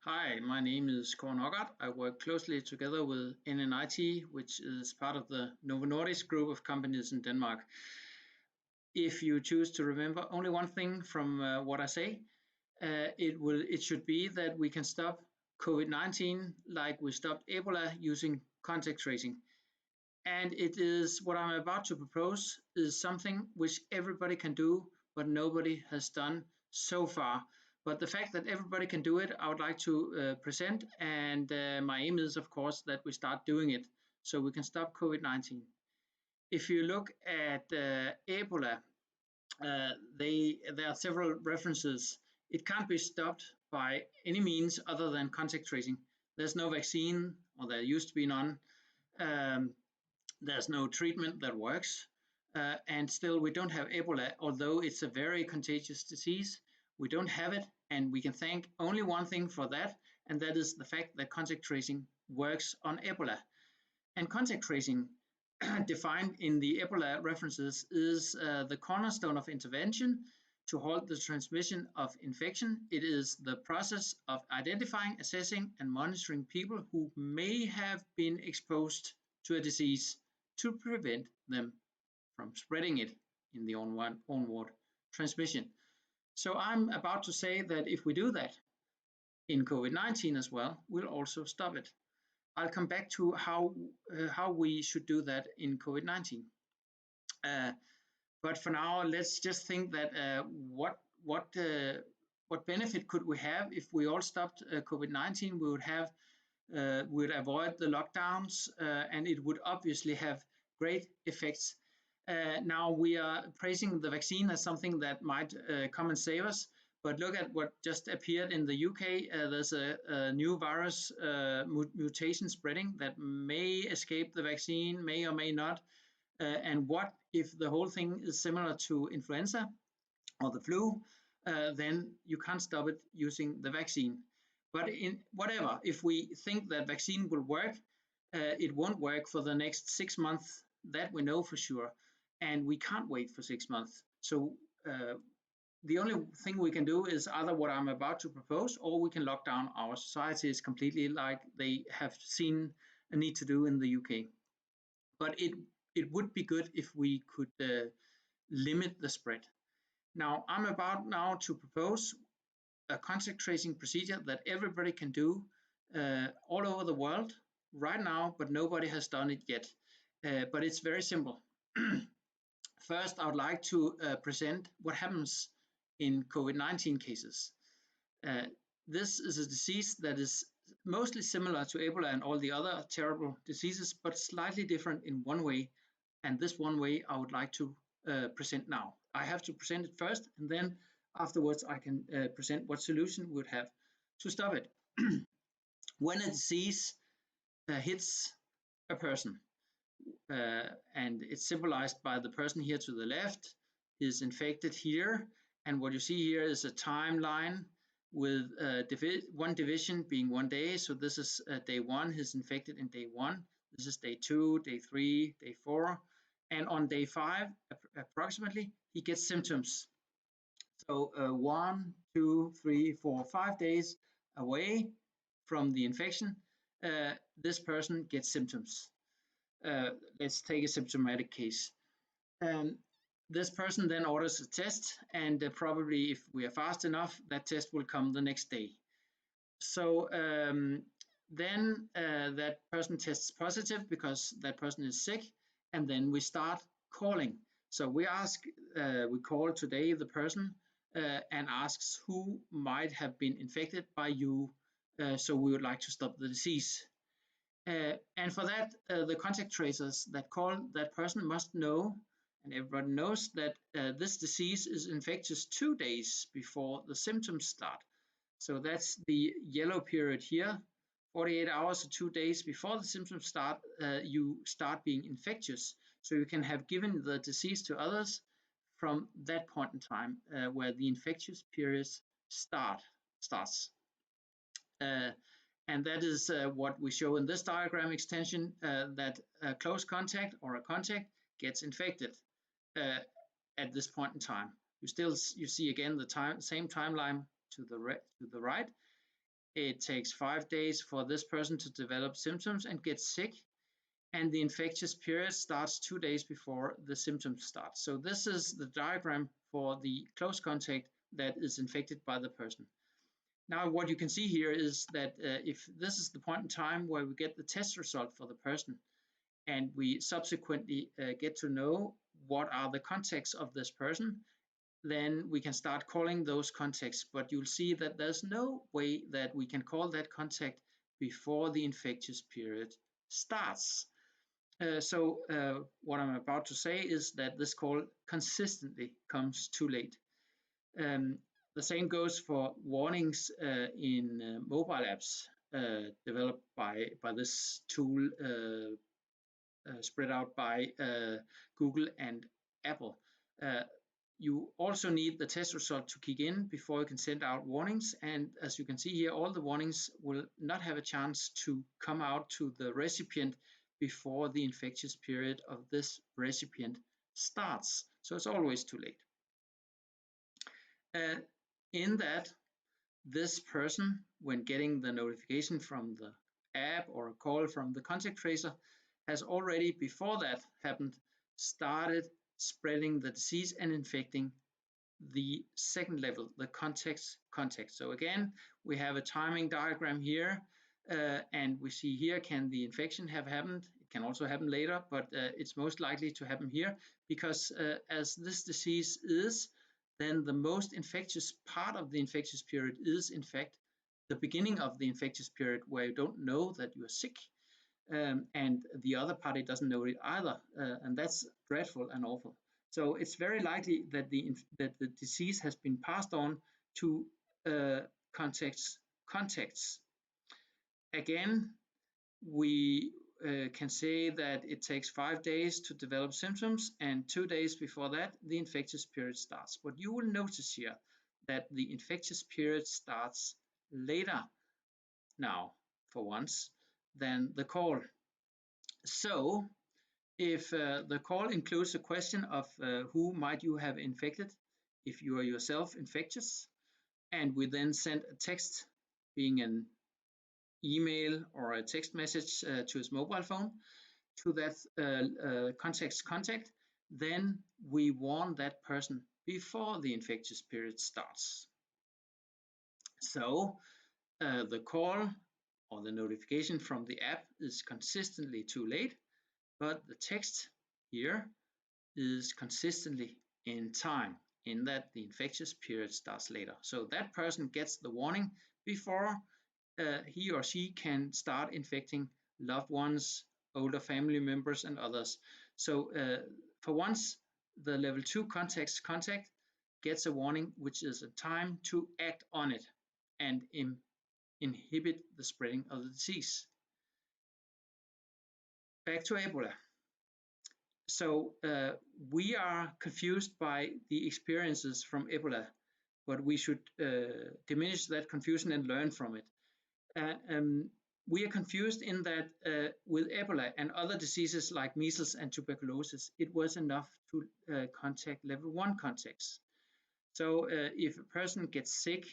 Hi, my name is Kåre Noggart. I work closely together with NNIT, which is part of the Novo Nordisk group of companies in Denmark. If you choose to remember only one thing from what I say, it should be that we can stop COVID-19 like we stopped Ebola using contact tracing. And it is what I'm about to propose is something which everybody can do, but nobody has done so far. But the fact that everybody can do it, I would like to present. And my aim is, of course, that we start doing it so we can stop COVID-19. If you look at Ebola, there are several references. It can't be stopped by any means other than contact tracing. There's no vaccine, or there used to be none. Um, there's no treatment that works. And still, we don't have Ebola, although it's a very contagious disease. We don't have it, and we can thank only one thing for that, and that is the fact that contact tracing works on Ebola. And contact tracing, defined in the Ebola references, is the cornerstone of intervention to halt the transmission of infection. It is the process of identifying, assessing, and monitoring people who may have been exposed to a disease to prevent them from spreading it in the onward transmission. So I'm about to say that if we do that in COVID-19 as well, we'll also stop it. I'll come back to how we should do that in COVID-19. But for now, let's just think that what benefit could we have if we all stopped COVID-19? We would avoid the lockdowns, and it would obviously have great effects. Now we are praising the vaccine as something that might come and save us. But look at what just appeared in the UK. There's a new virus mutation spreading that may escape the vaccine, may or may not. And what if the whole thing is similar to influenza or the flu? Then you can't stop it using the vaccine. But in whatever, if we think that vaccine will work, it won't work for the next 6 months. That we know for sure. And we can't wait for 6 months. So the only thing we can do is either what I'm about to propose, or we can lock down our societies completely like they have seen a need to do in the UK. But it would be good if we could limit the spread. Now, I'm about now to propose a contact tracing procedure that everybody can do all over the world right now, but nobody has done it yet. But it's very simple. First, I would like to present what happens in COVID-19 cases. This is a disease that is mostly similar to Ebola and all the other terrible diseases, but slightly different in one way. And this one way I would like to present now. I have to present it first, and then afterwards I can present what solution we would have to stop it. When a disease hits a person, and it's symbolized by the person here to the left is infected here, and what you see here is a timeline with one division being 1 day. So this is day 1, he's infected in day 1. This is day 2, day 3, day 4, and on day 5 approximately he gets symptoms. So 1, 2, 3, 4, 5 days away from the infection, this person gets symptoms. Let's take a symptomatic case. This person then orders a test, and probably if we are fast enough, that test will come the next day. So then that person tests positive because that person is sick, and then we start calling. So we call today the person and asks who might have been infected by you, so we would like to stop the disease. And for that, the contact tracers that call that person must know, and everybody knows, that this disease is infectious 2 days before the symptoms start. So that's the yellow period here. 48 hours or 2 days before the symptoms start, you start being infectious. So you can have given the disease to others from that point in time where the infectious period starts. And that is what we show in this diagram extension, that a close contact or a contact gets infected at this point in time. You see again the same timeline to the right. it takes 5 days for this person to develop symptoms and get sick, and the infectious period starts 2 days before the symptoms start. So this is the diagram for the close contact that is infected by the person. Now, what you can see here is that if this is the point in time where we get the test result for the person, and we subsequently get to know what are the contacts of this person, then we can start calling those contacts. But you'll see that there's no way that we can call that contact before the infectious period starts. So what I'm about to say is that this call consistently comes too late. The same goes for warnings in mobile apps developed by this tool spread out by Google and Apple. You also need the test result to kick in before you can send out warnings. And as you can see here, all the warnings will not have a chance to come out to the recipient before the infectious period of this recipient starts. So it's always too late. In that, this person, when getting the notification from the app or a call from the contact tracer, has already, before that happened, started spreading the disease and infecting the second level, the contact. So again, we have a timing diagram here, and we see here, can the infection have happened? It can also happen later, but it's most likely to happen here because as this disease is, then the most infectious part of the infectious period is in fact the beginning of the infectious period where you don't know that you are sick, and the other party doesn't know it either, and that's dreadful and awful. So it's very likely that the disease has been passed on to contacts. Again, we can say that it takes 5 days to develop symptoms, and 2 days before that, the infectious period starts. But you will notice here that the infectious period starts later now, for once, than the call. So if the call includes a question of who might you have infected if you are yourself infectious, and we then send a text, being an email or a text message to his mobile phone, to that contact's contact, then we warn that person before the infectious period starts. So the call or the notification from the app is consistently too late, but the text here is consistently in time, in that the infectious period starts later. So that person gets the warning before he or she can start infecting loved ones, older family members, and others. So for once, the level 2 contact gets a warning, which is a time to act on it and inhibit the spreading of the disease. Back to Ebola. So we are confused by the experiences from Ebola, but we should diminish that confusion and learn from it. We are confused in that with Ebola and other diseases like measles and tuberculosis, it was enough to contact level 1 contacts. So if a person gets sick,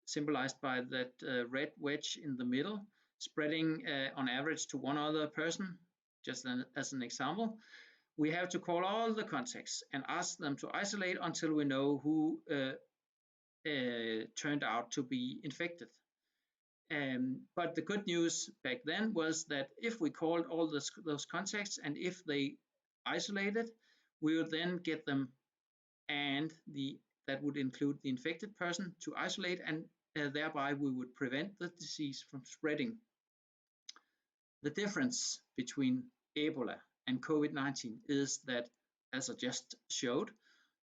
symbolized by that red wedge in the middle, spreading on average to one other person, just as an example, we have to call all the contacts and ask them to isolate until we know who turned out to be infected. But the good news back then was that if we called all those contacts and if they isolated, we would then get them, and that would include the infected person, to isolate, and thereby we would prevent the disease from spreading. The difference between Ebola and COVID-19 is that, as I just showed,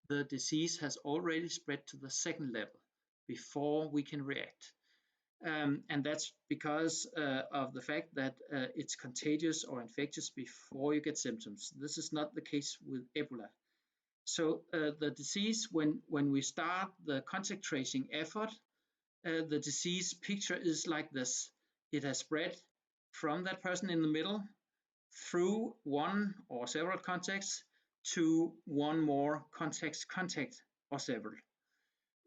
the disease has already spread to the second level before we can react. And that's because of the fact that it's contagious or infectious before you get symptoms. This is not the case with Ebola. So the disease, when we start the contact tracing effort, the disease picture is like this. It has spread from that person in the middle through one or several contacts to one more contact or several.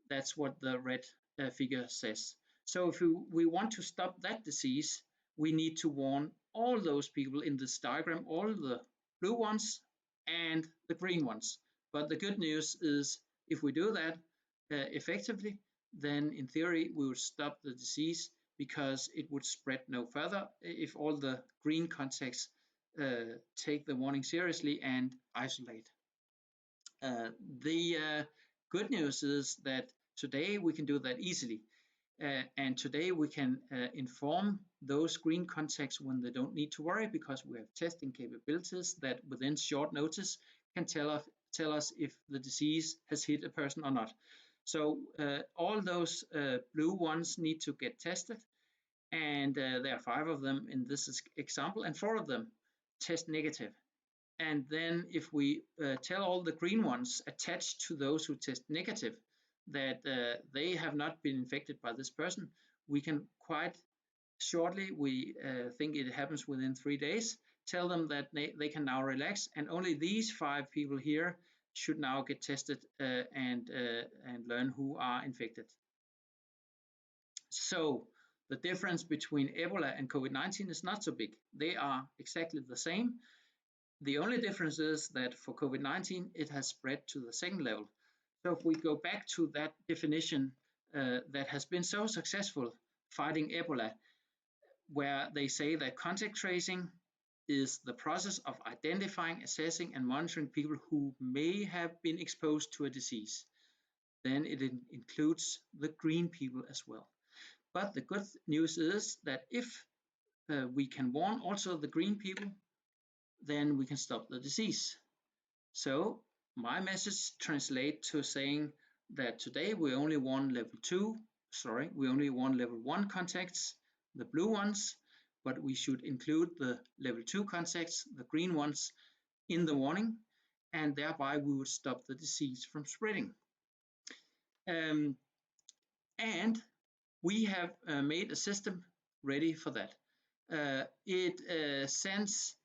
That's what the red figure says. So if we want to stop that disease, we need to warn all those people in this diagram, all the blue ones and the green ones. But the good news is if we do that effectively, then in theory we would stop the disease because it would spread no further if all the green contacts take the warning seriously and isolate. The good news is that today we can do that easily. And today we can inform those green contacts when they don't need to worry because we have testing capabilities that within short notice can tell us if the disease has hit a person or not. So all those blue ones need to get tested, and there are 5 of them in this example, and 4 of them test negative. And then if we tell all the green ones attached to those who test negative that they have not been infected by this person, we can quite shortly, we think it happens within 3 days, tell them that they can now relax, and only these 5 people here should now get tested and learn who are infected. So the difference between Ebola and COVID-19 is not so big. They are exactly the same. The only difference is that for COVID-19, it has spread to the second level. So if we go back to that definition that has been so successful fighting Ebola, where they say that contact tracing is the process of identifying, assessing, and monitoring people who may have been exposed to a disease, then it includes the green people as well. But the good news is that if we can warn also the green people, then we can stop the disease. So my message translates to saying that today we only want we only want level 1 contacts, the blue ones, but we should include the level 2 contacts, the green ones, in the warning, and thereby we would stop the disease from spreading. And we have made a system ready for that. It sends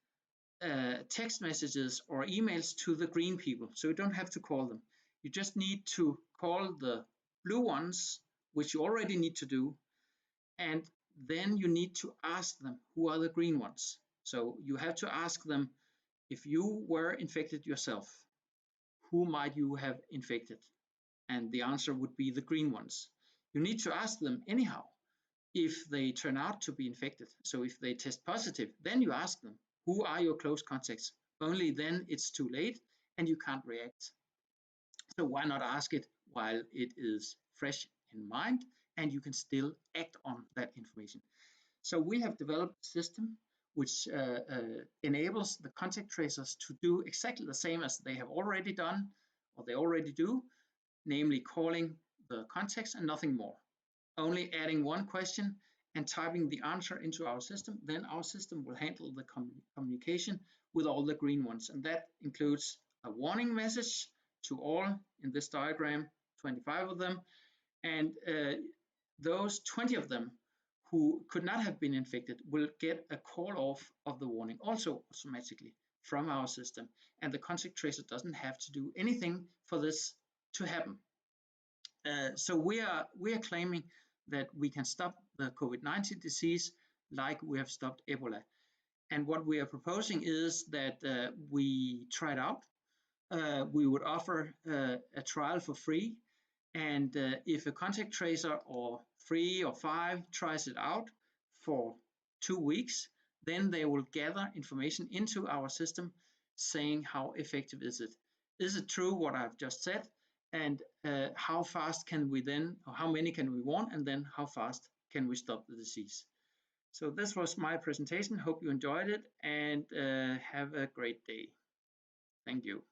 text messages or emails to the green people, so you don't have to call them. You just need to call the blue ones, which you already need to do, and then you need to ask them who are the green ones. So you have to ask them, if you were infected yourself, who might you have infected? And the answer would be the green ones. You need to ask them anyhow if they turn out to be infected. So if they test positive, then you ask them, who are your close contacts? Only then it's too late and you can't react. So why not ask it while it is fresh in mind and you can still act on that information? So we have developed a system which enables the contact tracers to do exactly the same as they have already done, or they already do, namely calling the contacts and nothing more. Only adding one question and typing the answer into our system, then our system will handle the communication with all the green ones. And that includes a warning message to all in this diagram, 25 of them, and those 20 of them who could not have been infected will get a call off of the warning also automatically from our system. And the contact tracer doesn't have to do anything for this to happen. So we are claiming that we can stop the COVID-19 disease like we have stopped Ebola. And what we are proposing is that we try it out. We would offer a trial for free. And if a contact tracer or 3 or 5 tries it out for 2 weeks, then they will gather information into our system saying how effective is it. Is it true what I've just said? And how fast can we then, or how many can we warn, and then how fast can we stop the disease? So this was my presentation. Hope you enjoyed it, and have a great day. Thank you.